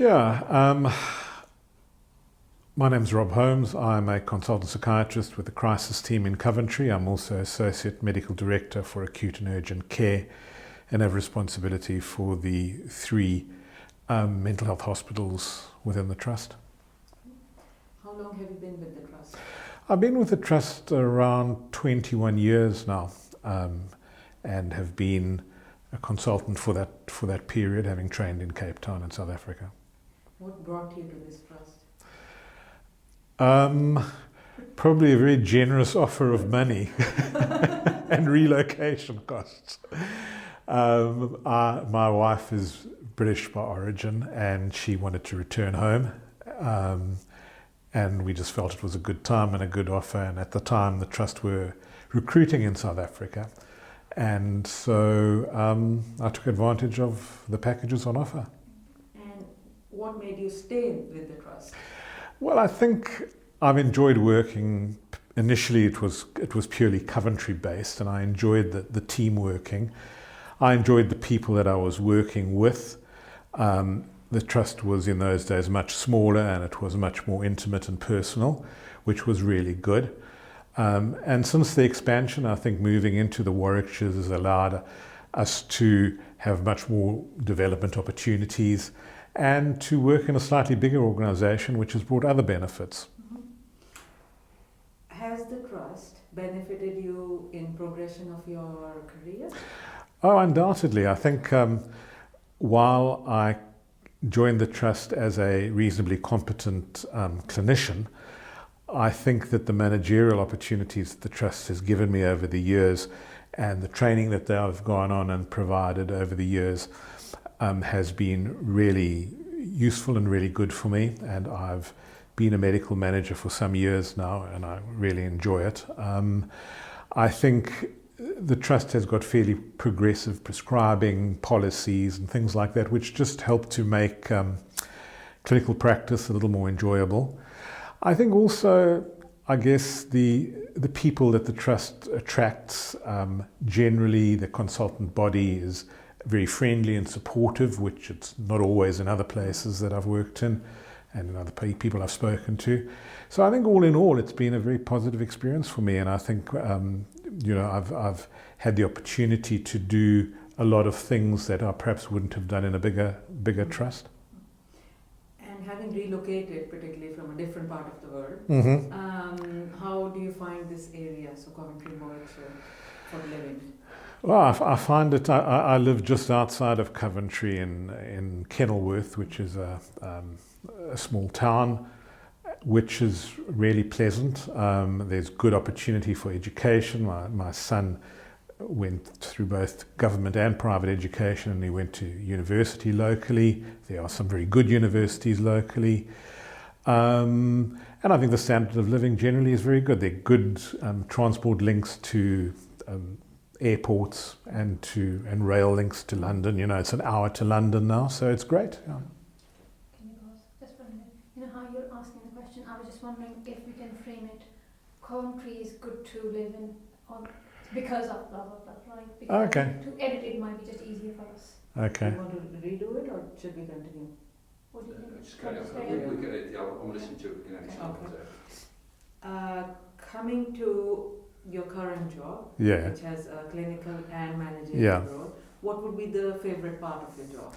Yeah, my name's Rob Holmes. I'm a consultant psychiatrist with the crisis team in Coventry. I'm also Associate Medical Director for Acute and Urgent Care and have responsibility for the three mental health hospitals within the Trust. How long have you been with the Trust? I've been with the Trust around 21 years now, and have been a consultant for that period, having trained in Cape Town in South Africa. What brought you to this Trust? Probably a very generous offer of money and relocation costs. My wife is British by origin and she wanted to return home, and we just felt it was a good time and a good offer, and at the time the Trust were recruiting in South Africa, and so I took advantage of the packages on offer. And what made you stay with the Trust? Well, I think I've enjoyed working. Initially, it was purely Coventry based, and I enjoyed the team working. I enjoyed the people that I was working with. The Trust was in those days much smaller, and it was much more intimate and personal, which was really good. And since the expansion, I think moving into the Warwickshires has allowed us to have much more development opportunities and to work in a slightly bigger organisation, which has brought other benefits. Mm-hmm. Has the Trust benefited you in progression of your career? Oh, undoubtedly. I think while I joined the Trust as a reasonably competent clinician, I think that the managerial opportunities that the Trust has given me over the years and the training that they have gone on and provided over the years has been really useful and really good for me, and I've been a medical manager for some years now and I really enjoy it. I think the Trust has got fairly progressive prescribing policies and things like that, which just help to make clinical practice a little more enjoyable. I think also, I guess, the people that the Trust attracts, generally the consultant body is very friendly and supportive, which it's not always in other places that I've worked in and in other people I've spoken to. So I think all in all, it's been a very positive experience for me, and I think I've had the opportunity to do a lot of things that I perhaps wouldn't have done in a bigger Trust. And having relocated, particularly from a different part of the world, Mm-hmm. How do you find this area, so Coventry, Warwickshire, for living? Well, I find it. I live just outside of Coventry in Kenilworth, which is a small town, which is really pleasant. There's good opportunity for education. My son went through both government and private education, and he went to university locally. There are some very good universities locally. And I think the standard of living generally is very good. There are good transport links to airports and rail links to London. It's an hour to London now, so it's great. Yeah. Can you pause just for a minute? You know how you're asking the question? I was just wondering if we can frame it. Coventry is good to live in because of blah blah blah, right? Because Okay. to edit it might be just easier for us. Okay. Do you want to redo it or should we continue? What do you think? Just carry on. I'm listening to it. We can edit Okay. Coming to your current job, Yeah. which has a clinical and managerial Yeah. role, what would be the favorite part of your job?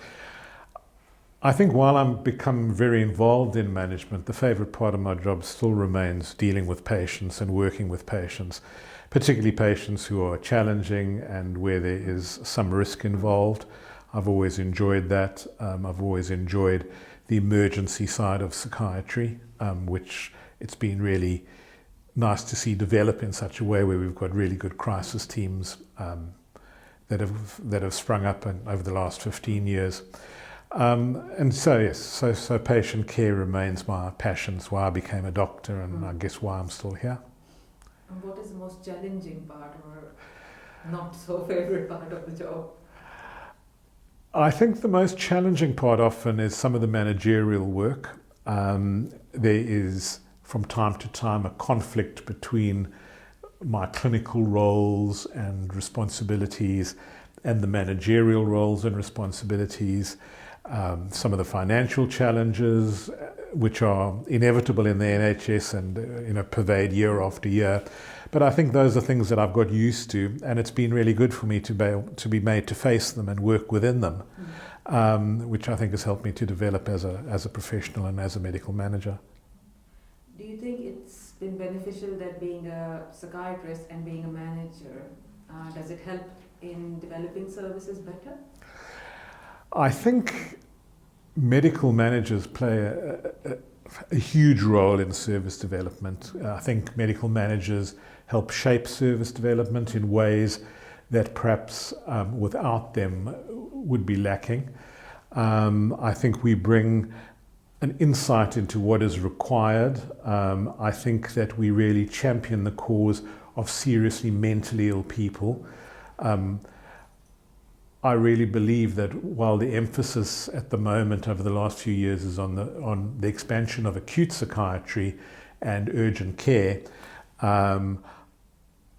I think while I'm become very involved in management, the favourite part of my job still remains dealing with patients and working with patients, particularly patients who are challenging and where there is some risk involved. I've always enjoyed that. I've always enjoyed the emergency side of psychiatry, which it's been really nice to see develop in such a way where we've got really good crisis teams that have sprung up over the last 15 years. And so yes, so patient care remains my passion. It's why I became a doctor, and I guess why I'm still here. And what is the most challenging part or not so favorite part of the job? I think the most challenging part often is some of the managerial work. There is from time to time a conflict between my clinical roles and responsibilities and the managerial roles and responsibilities. some of the financial challenges which are inevitable in the NHS and pervade year after year. But I think those are things that I've got used to, and it's been really good for me to be able to be made to face them and work within them, which I think has helped me to develop as a professional and as a medical manager. Do you think it's been beneficial that being a psychiatrist and being a manager, does it help in developing services better? I think medical managers play a huge role in service development. I think medical managers help shape service development in ways that perhaps without them would be lacking. I think we bring an insight into what is required. I think that we really champion the cause of seriously mentally ill people. I really believe that while the emphasis at the moment over the last few years is on the expansion of acute psychiatry and urgent care,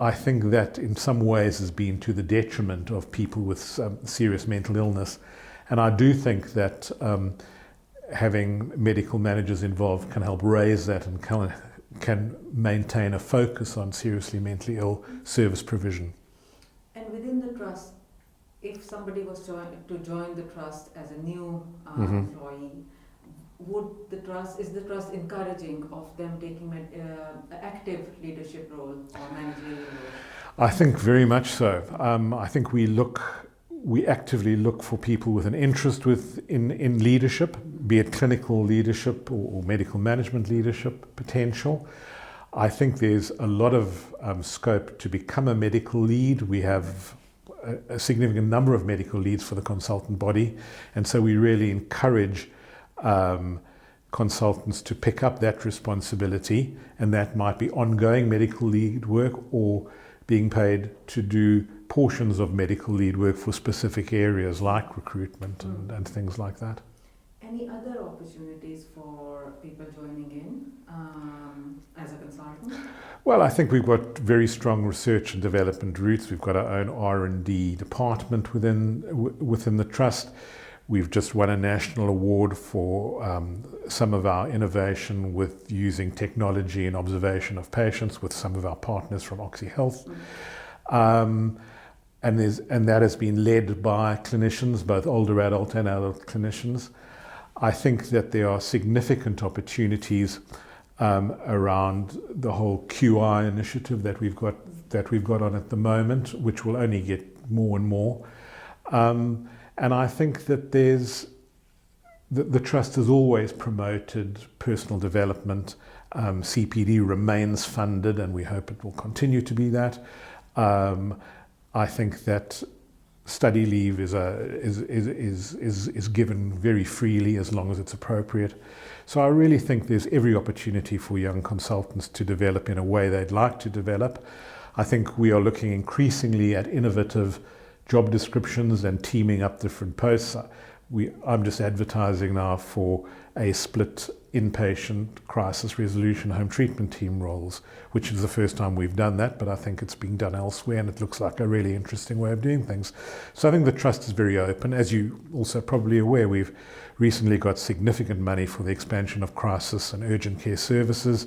I think that in some ways has been to the detriment of people with serious mental illness. And I do think that having medical managers involved can help raise that and can maintain a focus on seriously mentally ill service provision. And within the trust, if somebody was to join the trust as a new employee, is the trust encouraging of them taking active leadership role or managerial role? I think very much so. I think we actively look for people with an interest in leadership, be it clinical leadership or medical management leadership potential. I think there's a lot of scope to become a medical lead. We have a significant number of medical leads for the consultant body, and so we really encourage consultants to pick up that responsibility, and that might be ongoing medical lead work or being paid to do portions of medical lead work for specific areas like recruitment and things like that. Any other opportunities for people joining in as a consultant? Well, I think we've got very strong research and development roots. We've got our own R&D department within the trust. We've just won a national award for some of our innovation with using technology and observation of patients with some of our partners from Oxy Health. And that has been led by clinicians, both older adult and adult clinicians. I think that there are significant opportunities around the whole QI initiative that we've got on at the moment, which will only get more and more. And I think that the trust has always promoted personal development. CPD remains funded, and we hope it will continue to be that. I think that study leave is given very freely as long as it's appropriate. So I really think there's every opportunity for young consultants to develop in a way they'd like to develop. I think we are looking increasingly at innovative job descriptions and teaming up different posts. I'm just advertising now for a split inpatient crisis resolution home treatment team roles, which is the first time we've done that, but I think it's being done elsewhere and it looks like a really interesting way of doing things. So I think the trust is very open. As you also probably aware, we've recently got significant money for the expansion of crisis and urgent care services.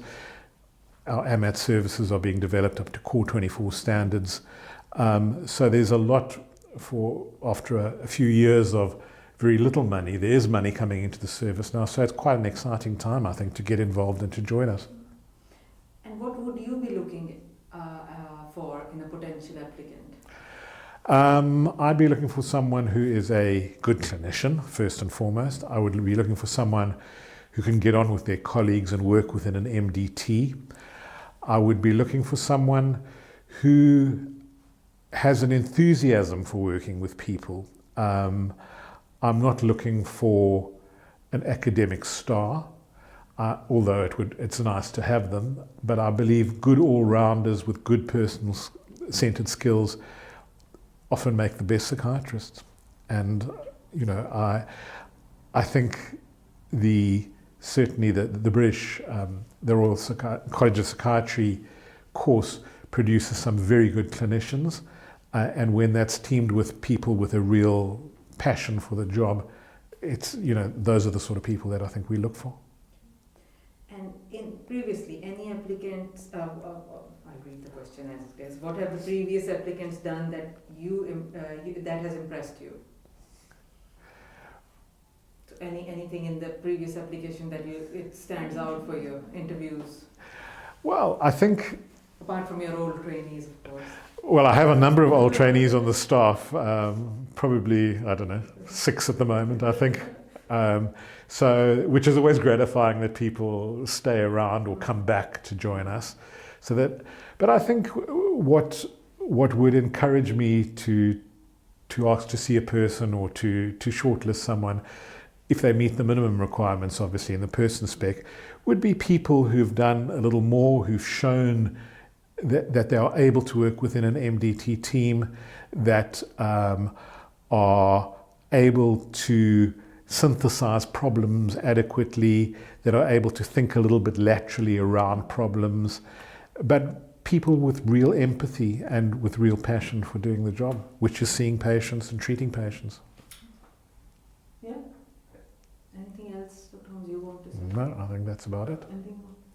Our AMAT services are being developed up to Core 24 standards. So there's a lot after a few years of very little money, there is money coming into the service now, so it's quite an exciting time, I think, to get involved and to join us. And what would you be looking for in a potential applicant? I'd be looking for someone who is a good clinician, first and foremost. I would be looking for someone who can get on with their colleagues and work within an MDT. I would be looking for someone who has an enthusiasm for working with people. I'm not looking for an academic star, although it's nice to have them, but I believe good all-rounders with good personal-centered skills often make the best psychiatrists. And, I think certainly the British, the Royal College of Psychiatry course produces some very good clinicians, and when that's teamed with people with a real passion for the job, it's, you know, those are the sort of people that I think we look for. And in previously, any applicants, I'll read the question as it is. What have the previous applicants done that that has impressed you? So anything in the previous application that it stands out for your interviews? Well, I think, Apart from your old trainees, of course. well, I have a number of old trainees on the staff, probably, I don't know, 6 at the moment, I think. So, which is always gratifying that people stay around or come back to join us. So that, but I think what would encourage me to ask to see a person or to shortlist someone, if they meet the minimum requirements, obviously, in the person spec, would be people who've done a little more, who've shown that they are able to work within an MDT team, that are able to synthesize problems adequately, that are able to think a little bit laterally around problems, but people with real empathy and with real passion for doing the job, which is seeing patients and treating patients. Yeah. Anything else, Dr. Holmes, you want to say? No, I think that's about it. Anything more?